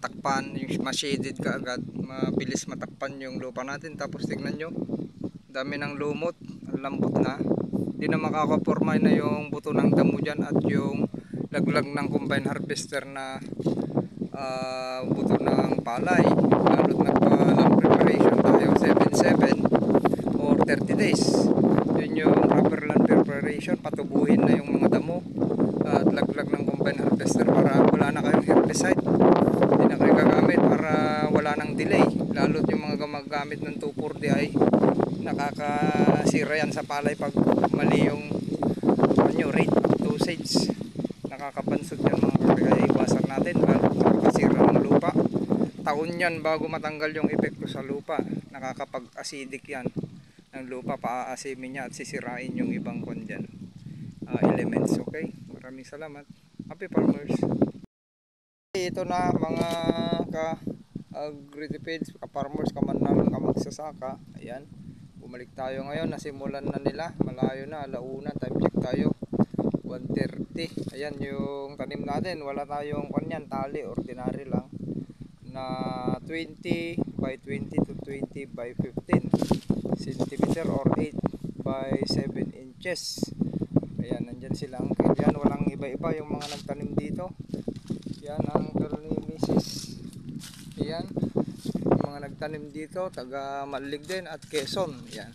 matakpan, yung ma-shaded ka agad, mabilis matakpan yung lupa natin. Tapos tignan nyo, dami ng lumot, ang lambot na, hindi na makakaporma na yung buto ng damo dyan at yung laglag ng combine harvester na buto ng palay. Lalo't nagpa-land preparation tayo 7-7 or 30 days. Yun yung proper land preparation, patubuhin na yung mga damo at laglag ng combine harvester para wala na kayong herbicide, hindi na kayo gagamit para wala nang delay. Lalo't yung mga gumagamit ng 2,4-D ay nakakasira yan sa palay pag mali yung rate of dosage, nakakabansot yan mga kapre. Kaya iwasan natin, lalo't nakakasira ng lupa. Taon yan bago matanggal yung epekto sa lupa, nakakapag-acidic yan ng lupa, paaasimin niya at sisirain yung ibang elements. Okay, maraming salamat. Happy farmers. Ito na mga ka-agritipeds, ka-farmers, kamanang, kamagsasaka. Ayan, bumalik tayo ngayon, nasimulan na nila, malayo na, alauna, time check tayo 1:30. Ayan yung tanim natin, wala tayong kanyan, tali, ordinary lang na 20 by 20 to 20 by 15 centimeter or 8 by 7 inches. Ayan, nandyan sila uncle. Yan, walang iba-iba yung mga nagtanim dito. Yan, uncle ni Mrs. Ayan, yung mga nagtanim dito, taga Malig din at Quezon. Yan.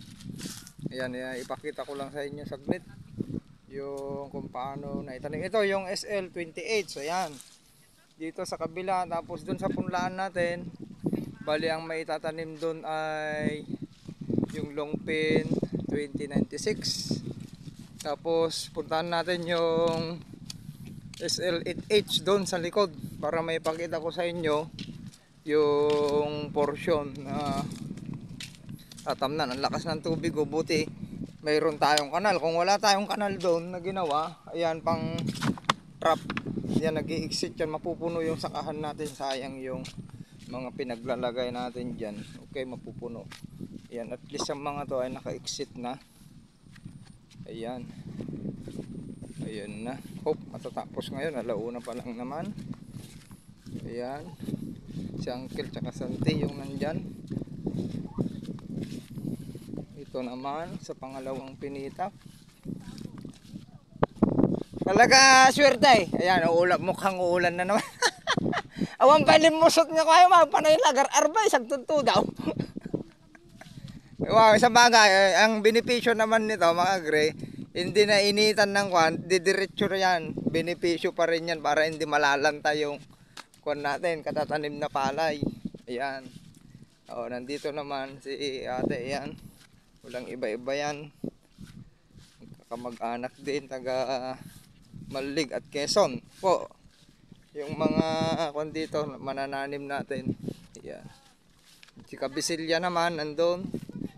Ayan, ipakita ko lang sa inyo saglit yung kung paano na itanim. Ito yung SL28. So, ayan, dito sa kabila. Tapos dun sa punlaan natin, bali ang may itatanim dun ay yung Longpin 2096. Tapos puntahan natin yung SL8H doon sa likod para may pakita ko sa inyo yung portion na tatamnan. Ang lakas ng tubig, buti mayroon tayong kanal. Kung wala tayong kanal doon na ginawa, ayan, pang trap, yan, nag-i-exit yan, mapupuno yung sakahan natin. Sayang yung mga pinaglalagay natin dyan. Okay, mapupuno yan. At least ang mga to ay naka-exit na. Ayan, ayun na. Hope matatapos ngayon, alauna pa lang naman. Ayan, si Uncle tsaka Santi yung nandyan. Ito naman sa pangalawang pinita. Talaga swerte. Ayan, mukhang uulan na naman. Awan palimusot nga kayo, panay lagar arbay, sagtunto daw. Wow, sa bagay, ang benepisyo naman nito mga gre, hindi na initan ng kwan, didiretso yan. Benepisyo pa rin yan para hindi malalanta yung kwan natin, katatanim na palay. Ayan. O, nandito naman si ate, ayan. Walang iba-iba yan. Kamag-anak din, taga Malig at Quezon po. Yung mga kwan dito, manananim natin. Ayan. Si Kabisilya naman, nandun.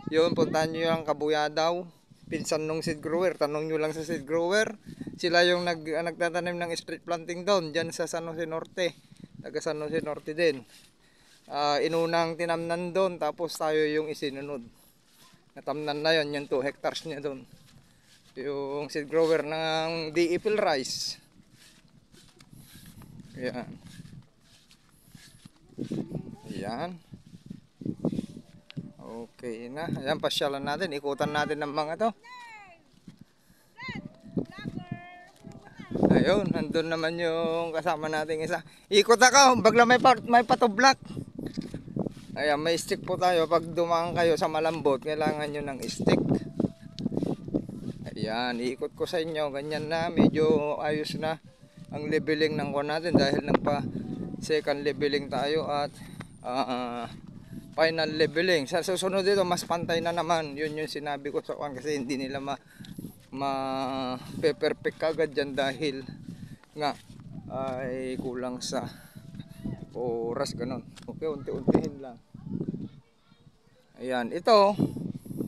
Yun, puntahan nyo yung Kabuyadaw, pinsan nung seed grower. Tanong nyo lang sa seed grower. Sila yung nagtatanim ng street planting doon, dyan sa San Jose Norte. Taga San Jose Norte din. Inunang tinamnan doon, tapos tayo yung isinunod. Natamnan na yun, yung 2 hectares niya doon. Yung seed grower ng DE Rice. Ayan. Ayan. Okay na. Ayan, pasyalan natin. Ikutan natin ng mga to. Ayun, nandun naman yung kasama nating isa. Ikot ako, bagla may patublak. Ayan, may stick po tayo. Pag dumaan kayo sa malambot, kailangan nyo ng stick. Ayan, iikot ko sa inyo. Ganyan na, medyo ayos na ang leveling ng kuwan natin dahil nagpa second leveling tayo at final leveling. Sa susunod dito, mas pantay na naman. Yun yung sinabi ko sa kuwan kasi hindi nila ma-perfect kagad dyan dahil nga ay kulang sa oras, ganun. Okay, unti-untihin lang. Ayan, ito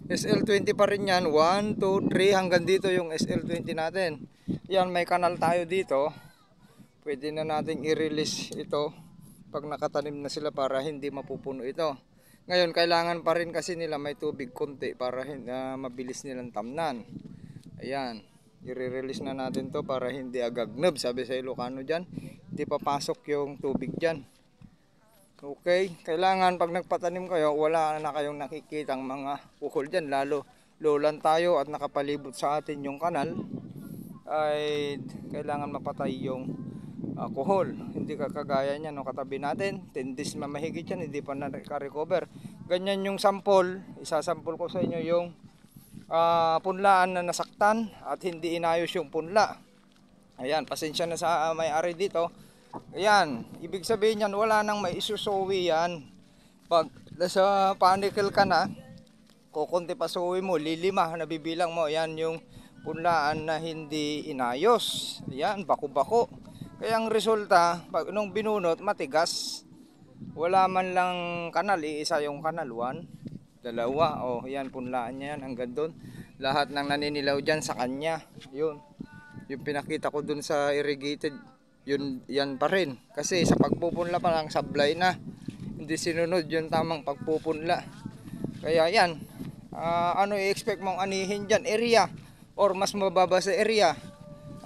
SL20 pa rin yan. 1, 2, 3 hanggang dito yung SL20 natin. Yan, may kanal tayo dito. Pwede na nating i-release ito pag nakatanim na sila para hindi mapupuno ito. Ngayon, kailangan pa rin kasi nila may tubig konti para mabilis nilang tamnan. Ayan, i-release na natin to para hindi agagnab. Sabi sa Ilocano dyan, hindi papasok yung tubig dyan. Okay, kailangan pag nagpatanim kayo, wala na kayong nakikitang mga ukol dyan, lalo lowland tayo at nakapalibot sa atin yung kanal, ay kailangan mapatay yung kuhol. Hindi kagaya niya no, katabi natin 10 days mamahigit yan, hindi pa na-recover. Ganyan yung sample, isasample ko sa inyo yung punlaan na nasaktan at hindi inayos yung punla. Ayan, pasensya na sa may-ari dito. Ayan, ibig sabihin yan, wala nang may isusuwi yan. Pag nasa panicle ka na, kukunti pa suwi mo, lilima, nabibilang mo. Ayan yung punlaan na hindi inayos. Ayan, bako-bako. Kaya ang resulta, pag nung binunot, matigas. Wala man lang kanal, iisa yung kanal, 1, 2. Oh, ayan, punlaan niya yan, hanggang doon. Lahat ng naninilaw dyan sa kanya. Yun, yung pinakita ko dun sa irrigated, yun, yan pa rin. Kasi sa pagpupunla pa lang, sablay na. Hindi sinunod yung tamang pagpupunla. Kaya yan, ano i-expect mong anihin dyan? Area or mas mababa sa area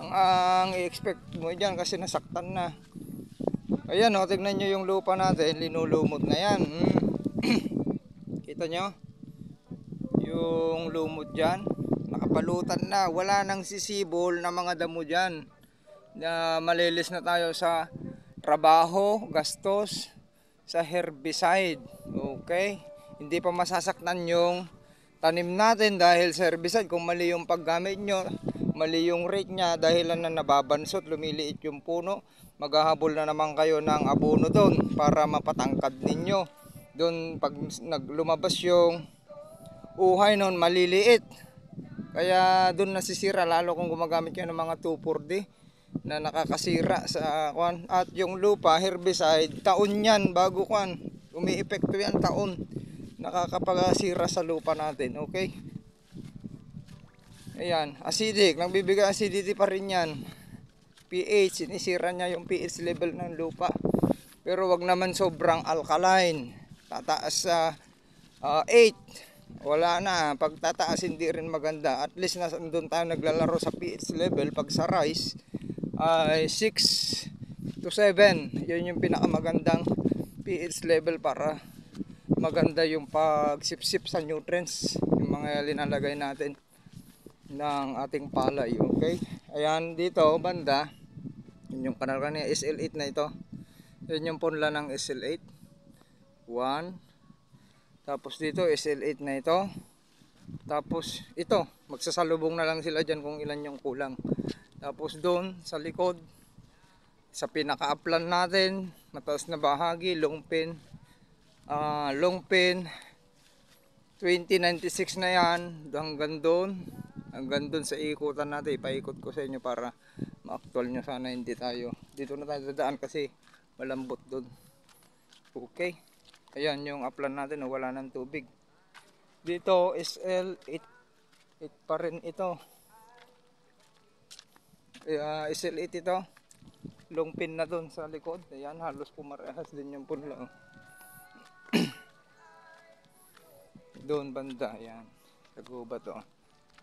ang i-expect mo dyan kasi nasaktan na. Ayan o, tignan nyo yung lupa natin, linulumot na yan. Kita nyo yung lumot dyan, nakapalutan na, wala nang sisibol na mga damo dyan, na malilis na tayo sa trabaho, gastos sa herbicide. Okay, hindi pa masasaktan yung tanim natin dahil sa herbicide. Kung mali yung paggamit nyo, mali yung rate nya, dahilan na nababansot, lumiliit yung puno, maghahabol na naman kayo ng abono doon para mapatangkad ninyo doon. Pag lumabas yung uhay noon, maliliit, kaya doon nasisira, lalo kung gumagamit kayo ng mga 2,4-D na nakakasira sa kwan. At yung lupa, herbicide, taon yan bago kwan, umi-epekto yan, taon nakakapasira sa lupa natin. Okay, ayan, acidic, nagbibigay acidity pa rin yan. pH, sinisira niya yung pH level ng lupa. Pero wag naman sobrang alkaline, tataas sa 8, wala na. Pag tataas hindi rin maganda. At least nandun tayo naglalaro sa pH level. Pag sa rice ay 6 to 7, yun yung pinakamagandang pH level para maganda yung pagsipsip sa nutrients, yung mga linalagay natin ng ating palay. Okay, ayan, dito banda, yun yung kanal kanina, SL8 na ito. Yun yung punla ng SL8, 1. Tapos dito SL8 na ito. Tapos ito, magsasalubong na lang sila dyan kung ilan yung kulang. Tapos doon sa likod, sa pinaka-upland natin, mataas na bahagi, long pin 2096 na yan, hanggang doon sa ikutan natin. Ipaikot ko sa inyo para ma-actual nyo. Sana hindi tayo dito na tayo dadaan kasi malambot doon. Okay, ayan yung upland natin, wala ng tubig. Dito SL8 pa rin ito. SL8 ito, long pin na doon sa likod. Ayan, halos pumarehas din yung punla. Doon banda, ayan, tagubat to.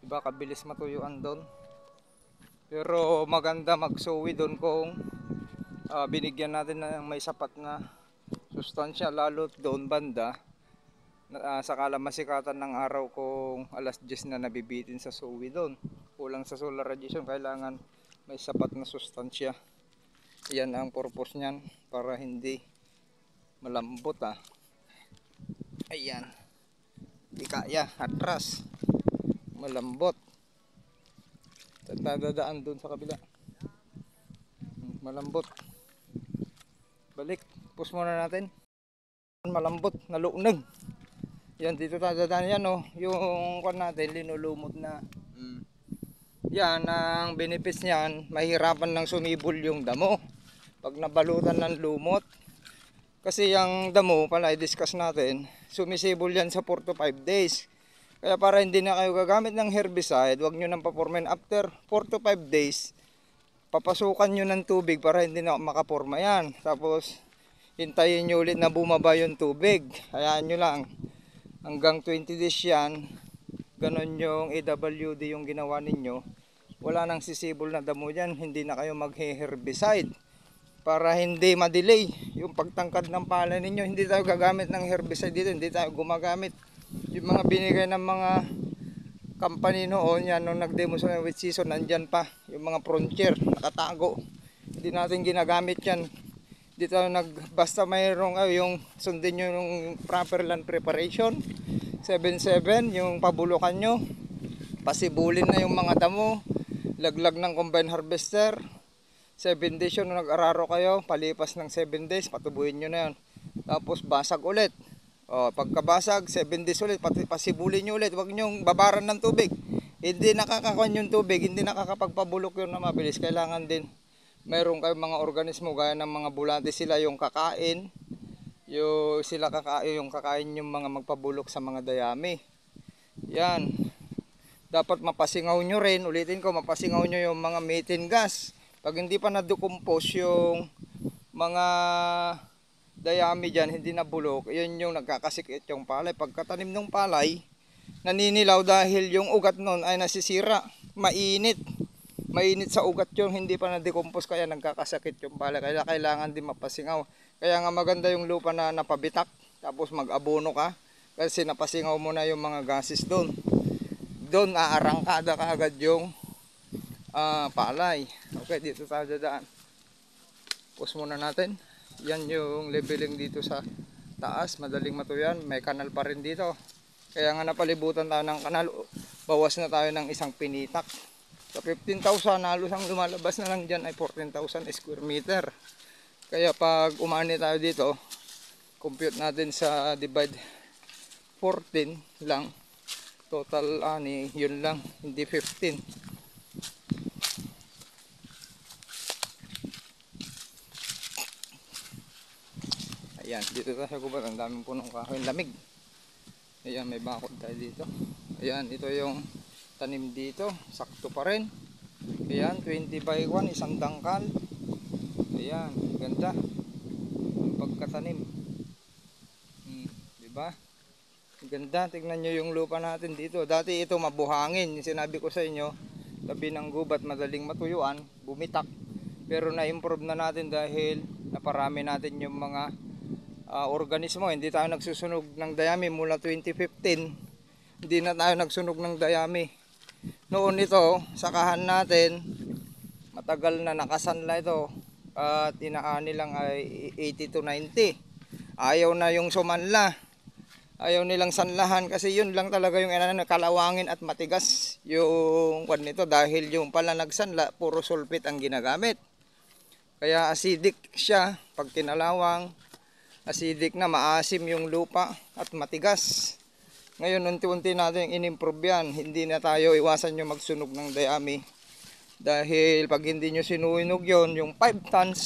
Diba kabilis matuyuan doon. Pero maganda magsuwi doon kung binigyan natin ng may sapat na sustansya, lalo doon banda sakala masikatan ng araw kung alas 10 na nabibitin sa suwi doon. Kulang sa solar radiation, kailangan may sapat na sustansya. Yan ang purpose niyan, para hindi malambot. Ayan, di kaya atras, malambot. Dadaan doon sa kabila, malambot. Balik, push muna natin. Malambot, naluunag. Yan, dito dadaan yan, oh. Yung kwan natin, linulumot na. Yan, ang benefits niyan, mahirapan lang sumibol yung damo pag nabalutan ng lumot. Kasi yung damo pala, i-discuss natin, sumisibol yan sa 4 to 5 days. Kaya para hindi na kayo gagamit ng herbicide, wag nyo nang papormahin. After 4 to 5 days, papasukan nyo ng tubig para hindi na makaporma yan. Tapos hintayin nyo ulit na bumaba yung tubig. Hayaan nyo lang hanggang 20 days yan. Ganon yung AWD yung ginawa ninyo. Wala nang sisibol na damo dyan, hindi na kayo mag-herbicide. para hindi ma-delay yung pagtangkad ng palay ninyo. Hindi tayo gagamit ng herbicide dito, hindi tayo gumagamit yung mga binigay ng mga company noon. Yan, nung nag-demo sa wheat season, nandyan pa yung mga frontier nakatago, hindi natin ginagamit yan. Hindi tayo basta mayroong yung sundin nyo yung proper land preparation 7-7, yung pabulukan nyo, pasibulin na yung mga damo, laglag ng combine harvester. 7 days yun, nung nag-araro kayo, palipas ng 7 days, patubuhin nyo na yun. Tapos basag ulit. Pagkabasag, 7 days ulit, pasibulin nyo ulit. Huwag nyo babaran ng tubig. Hindi nakakakuan yung tubig, hindi nakakapagpabulok yun na mabilis. Kailangan din mayroon kayong mga organismo gaya ng mga bulate, sila yung kakain. Yung kakain yung mga magpabulok sa mga dayami. Yan. Dapat mapasingaw nyo rin, ulitin ko, mapasingaw nyo yung mga methane gas. Pag hindi pa na-decompose yung mga dayami dyan, hindi na bulok, yun yung nagkakasikit yung palay. Pagkatanim ng palay, naninilaw dahil yung ugat nun ay nasisira. Mainit. Mainit sa ugat yun, hindi pa na-decompose, kaya nagkakasakit yung palay. Kaya kailangan din mapasingaw. Kaya nga maganda yung lupa na napabitak, tapos mag-abono ka. Kasi napasingaw mo na yung mga gases doon. Doon aarangkada ka agad yung palay. Okay, dito tayo dadaan. Pause muna natin. Yan yung leveling dito sa taas, madaling matuyan. May kanal pa rin dito, kaya nga napalibutan tayo ng kanal. Bawas na tayo ng isang pinitak. Sa 15,000 halos ang lumalabas na lang dyan ay 14,000 square meter. Kaya pag umani tayo dito, compute natin sa divide 14 lang, total ani yun lang, hindi 15. Ayan, dito tayo sa gubat, ang daming punong kahoy, lamig. Ayan, may bakod tayo dito. Ayan, ito yung tanim dito, sakto pa rin. Ayan, 20 by 1, isang dangkal. Ayan, ganda ang pagkatanim. Diba? Ganda, tignan nyo yung lupa natin dito. Dati ito mabuhangin, yung sinabi ko sa inyo, tabi ng gubat, madaling matuyuan, bumitak. Pero na-improve na natin dahil naparami natin yung mga organismo. Hindi tayo nagsusunog ng dayami mula 2015. Hindi na tayo nagsunog ng dayami. Noon ito, sakahan natin, matagal na nakasanla ito. At inaani lang ay 80 to 90. Ayaw na yung sumanla. Ayaw nilang sanlahan kasi yun lang talaga yung kalawangin at matigas yung kwan nito, dahil yung pala nagsanla, puro sulfate ang ginagamit. Kaya acidic siya pag kinalawang. Acidic na, maasim yung lupa at matigas. Ngayon unti-unti natin in-improve yan. Hindi na tayo iwasan yung magsunog ng dayami. Dahil pag hindi nyo sinunog yon, yung 5 tons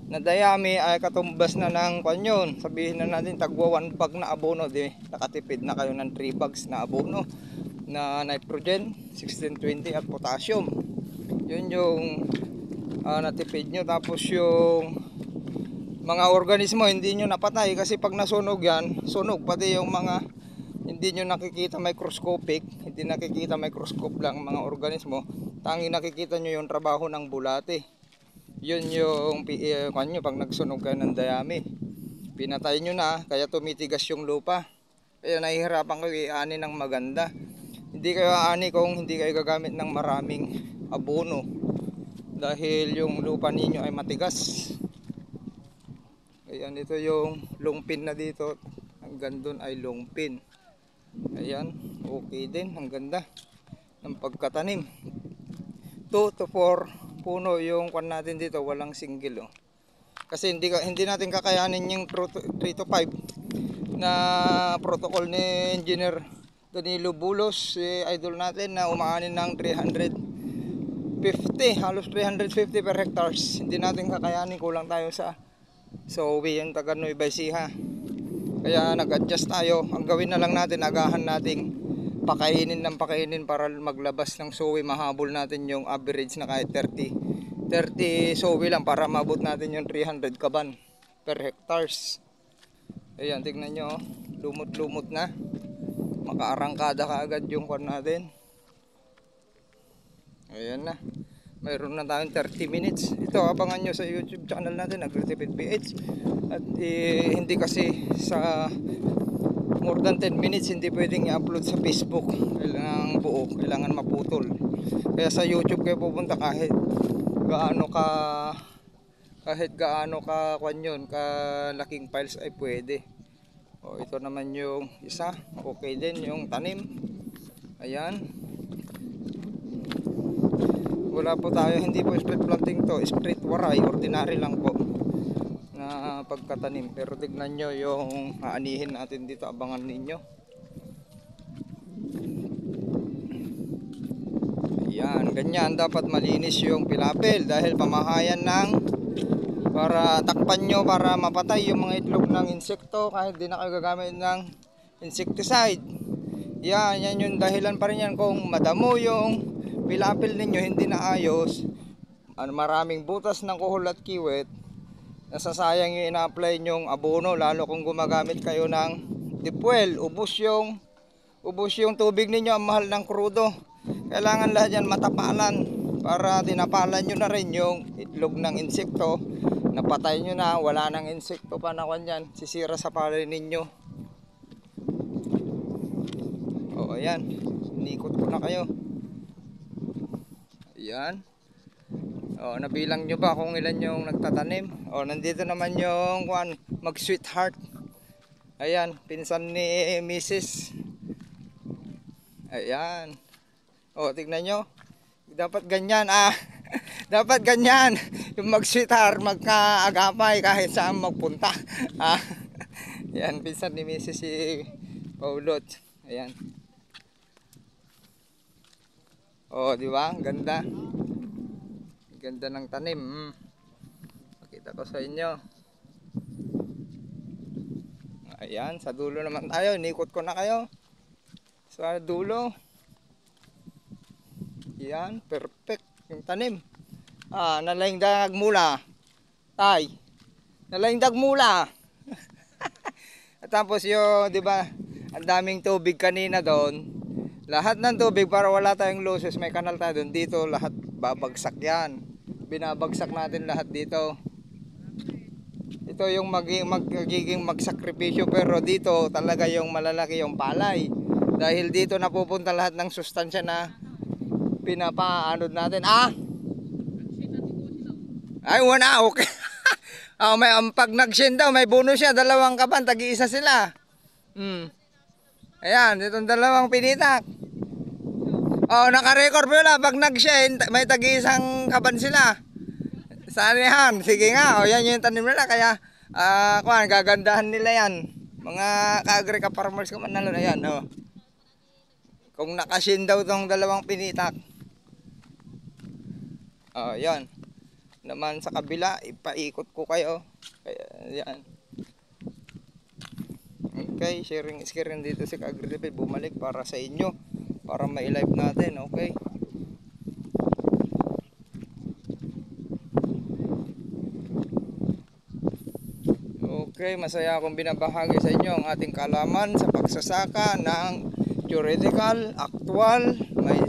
na dayami ay katumbas na ng kanyon. Sabihin na natin tagwa 1 bag na abono, di nakatipid na kayo ng 3 bags na abono na nitrogen, 1620 at potassium. Yun yung natipid nyo. Tapos yung mga organismo hindi nyo napatay, kasi pag nasunog yan, sunog pati yung mga hindi nyo nakikita microscopic, hindi nakikita microscope lang mga organismo. Tanging nakikita nyo yung trabaho ng bulate. Yun yung kanyo pag nagsunog kayo ng dayami. Pinatay nyo na, kaya tumitigas yung lupa. Kaya nahihirapan kayo i-ani ng maganda. Hindi kayo aani kung hindi kayo gagamit ng maraming abono. Dahil yung lupa ninyo ay matigas. Ayan, ito yung lungpin na dito. Hanggang doon ay lungpin. Ayan, okay din. Ang ganda ng pagkatanim. 2 to 4 puno yung kwan natin dito. Walang single. Oh. Kasi hindi natin kakayanin yung 3 to 5 na protocol ni Engineer Danilo Bulos. Idol natin na umaanin ng 350. Halos 350 per hectares. Hindi natin kakayanin. Kulang tayo sa yung taga Nueva Ecija. Kaya nag-adjust tayo. Ang gawin na lang natin, agahan nating pakainin ng pakainin para maglabas ng sowi. Mahabol natin yung average na kahit 30 sowi lang para mabot natin yung 300 kaban per hectares. Ayan, tignan nyo, lumot-lumot na. Makaarangkada ka agad yung kwan natin. Ayan na. mayroon na tayong 30 minutes. Ito, abangan nyo sa YouTube channel natin, Agritipid PH. At hindi kasi sa more than 10 minutes hindi pwedeng i-upload sa Facebook. Kailangan buo, kailangan maputol. Kaya sa YouTube kayo pupunta kahit gaano ka kwan yun, kalaking files ay pwede. O ito naman yung isa, okay din yung tanim. Ayan. Wala po tayo, hindi po straight planting to, straight waray, ordinary lang po na pagkatanim. Pero tignan nyo yung aanihin natin dito, abangan ninyo. Ayan, ganyan dapat malinis yung pilapil dahil pamahayan ng para takpan nyo, para mapatay yung mga itlog ng insekto kahit di na kayo gagamit ng insecticide. Yan yung dahilan pa rin yan kung madamo yung pilapil ninyo, hindi na ayos, maraming butas ng kuhol at kiwit, nasasayang yung ina-apply nyong abono, lalo kung gumagamit kayo ng deep well. Ubos yung tubig ninyo, ang mahal ng krudo. Kailangan lahat yan matapalan para tinapalan nyo na rin yung itlog ng insekto. Napatay nyo na, wala nang insekto pa na kanyan, sisira sa palay ninyo. O ayan, inikot ko na kayo. Ayan. O, nabilang nyo ba kung ilan yung nagtatanim? O, nandito naman yung mag-sweetheart. Ayan, pinsan ni Mrs. Ayan. O, tignan nyo. Dapat ganyan, dapat ganyan. Yung mag-sweetheart, magkaagapay kahit saan magpunta. Ayan, pinsan ni Mrs. si Paulot. Ayan. O, di ba? Ganda. Ganda ng tanim. Pakita ko sa inyo. Ayan, sa dulo naman tayo. Inikot ko na kayo. Sa dulo. Ayan, perfect yung tanim. Nalaing dag mula. Tay. Nalaing dag mula. At tapos yung, di ba, ang daming tubig kanina doon. Lahat ng tubig para wala tayong losses, may kanal tayo doon. Dito lahat babagsak yan. Binabagsak natin lahat dito. Ito yung magiging magsakripisyo, pero dito talaga yung malalaki yung palay. Dahil dito napupunta lahat ng sustansya na pinapaanod natin. Ay, wala, okay. Pag nag-send daw, may bonus siya. 2 kaban, tagi-isa sila. Ayan, itong 2 pinitak. Naka-record po yun. Pag nag-send, may tagi-isang kaban sila. Saan yan? Sige nga, yan yung tanim nila. Kaya, gagandahan nila yan. Mga ka-agri ka-farmers ko man nalun. Ayan, kung naka-send daw itong 2 pinitak. Yan. Naman sa kabila, ipaikot ko kayo. Kaya, yan. Okay, sharing dito si Agritipid bumalik para sa inyo, para ma-live natin. Okay. Okay, masaya akong binabahagi sa inyo ang ating kaalaman sa pagsasaka ng theoretical, actual, may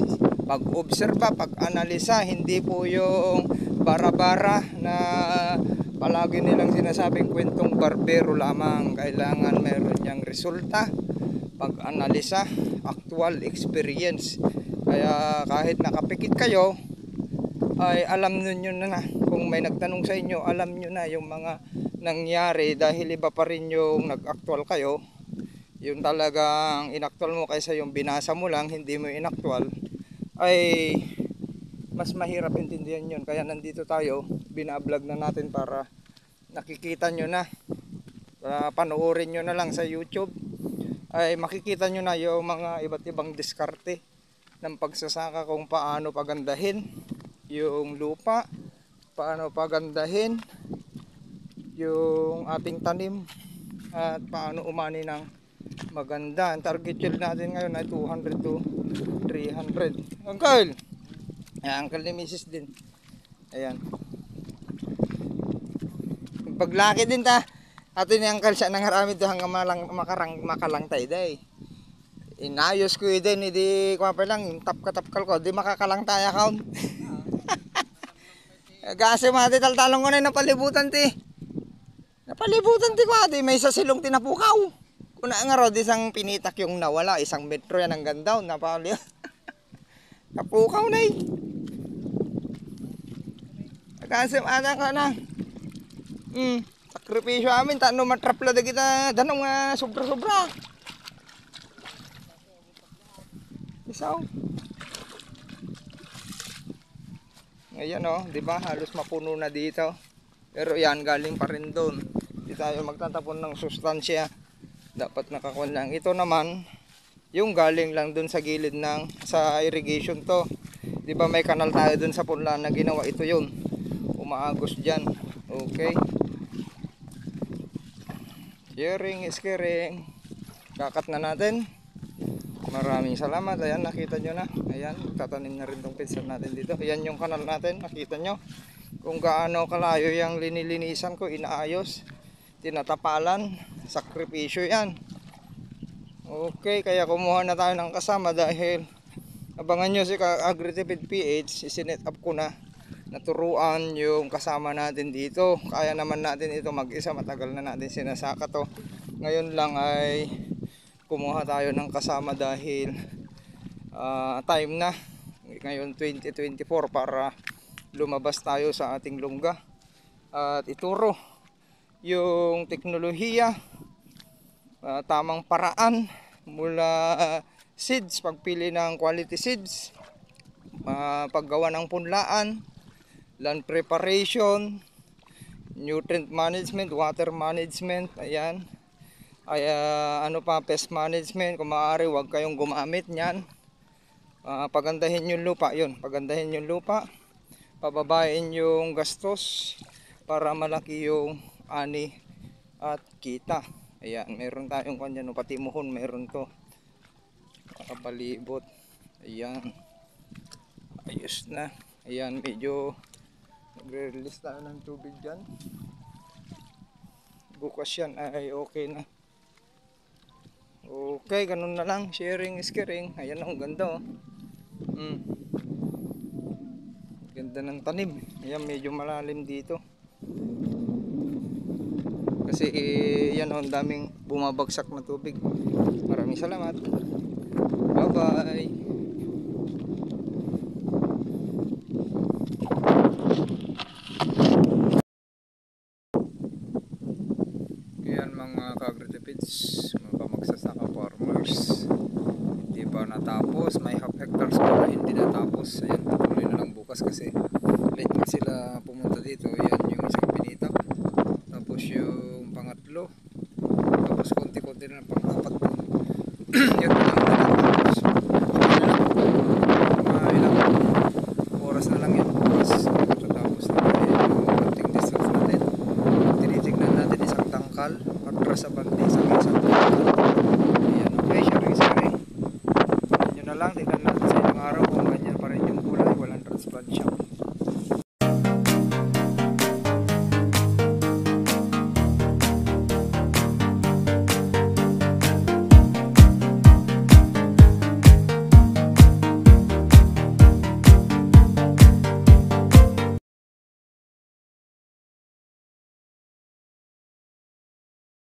pag-obserba, pag-analisa, hindi po yung bara-bara na palagi nilang sinasabing kwentong barbero lamang. Kailangan meron niyang resulta, pag-analisa, actual experience. Kaya kahit nakapikit kayo, ay alam niyo na kung may nagtanong sa inyo, alam niyo na yung mga nangyari, dahil iba pa rin yung nag-actual kayo. Yung talagang inactual mo kaysa yung binasa mo lang, hindi mo inactual, ay mas mahirap intindihan yun. Kaya nandito tayo, binablog na natin para nakikita nyo na, panoorin nyo na lang sa YouTube, ay makikita nyo na yung mga iba't ibang diskarte ng pagsasaka, kung paano pagandahin yung lupa, paano pagandahin yung ating tanim, at paano umani ng maganda. Ang target yield natin ngayon ay 200 to 300. Uncle! Uncle ni Mrs. din. Ayan. Paglaki din ta. Ato ni Uncle siya nangarami to hanggang makalangtay day. Inayos ko din, hindi ko pa lang, tapkal ko, di makakalangtay account. Kasi mati taltalong ko na napalibutan ti. Napalibutan ti ko ati. May sa silong tinapukaw. Kuna nga ro, isang pinitak yung nawala. 1 metro yan ang ganda. Napali. Napukaw na eh. Kasi mata ka na. Sakripisyo amin. Tano matrapla da kita. Danong nga sobra-sobra. Isaw. Ayan o, di ba? Halos mapuno na dito. Pero yan, galing pa rin doon. Hindi tayo magtatapon ng sustansya. Dapat nakakuha lang. Ito naman, yung galing lang doon sa gilid ng sa irrigation to. Di ba may kanal tayo doon sa punlaan na ginawa? Ito yun. Umaagos dyan. Okay. Sharing is caring. Kakat na natin. Maraming salamat. Ayan, nakita nyo na. Ayan, tatanim na rin tong pinsan natin dito. Ayan yung kanal natin. Nakita nyo kung gaano kalayo yung linilinisan ko. Inaayos. Tinatapalan. Sakripisyo yan. Okay, kaya kumuha na tayo ng kasama dahil abangan nyo si Agritipid PH. Isinet up ko na. Naturuan yung kasama natin dito. Kaya naman natin ito mag-isa. Matagal na natin sinasaka to. Ngayon lang ay kumuha tayo ng kasama dahil time na ngayon 2024 para lumabas tayo sa ating lungga at ituro yung teknolohiya, tamang paraan mula seeds, pagpili ng quality seeds, paggawa ng punlaan, land preparation, nutrient management, water management, ayan. Ay ano pa, pest management. Kung maaari huwag kayong gumamit niyan. Pagandahin yung lupa, yun, pagandahin yung lupa, pababain yung gastos para malaki yung ani at kita. Ayan, meron tayong kanya, no, pati muhon meron to, nakapalibot. Ayan, ayos na. Ayan, medyo nagre-release tayo ng tubig dyan. Bukas yan ay okay na. Okay, ganun na lang. Sharing is caring. Ayan, ang ganda oh. Ganda ng tanim. Ayan, medyo malalim dito. Kasi yan oh, ang daming bumabagsak na tubig. Maraming salamat. Bye bye. Ayan mga ka-agritipids, mga pamagsasaka farmers, hindi pa natapos, may half hectares pa na hindi natapos. Ayan, tuloy na lang bukas kasi late na sila pumunta dito. Ayan yung isang pinitak, tapos yung pangatlo, tapos konti-konti na pang-apat doon. Yan na lang natapos. Mga ilang oras na lang yan bukas matatapos na. Ayan yung konting distance natin. Tinitignan natin isang tangkal, patras sa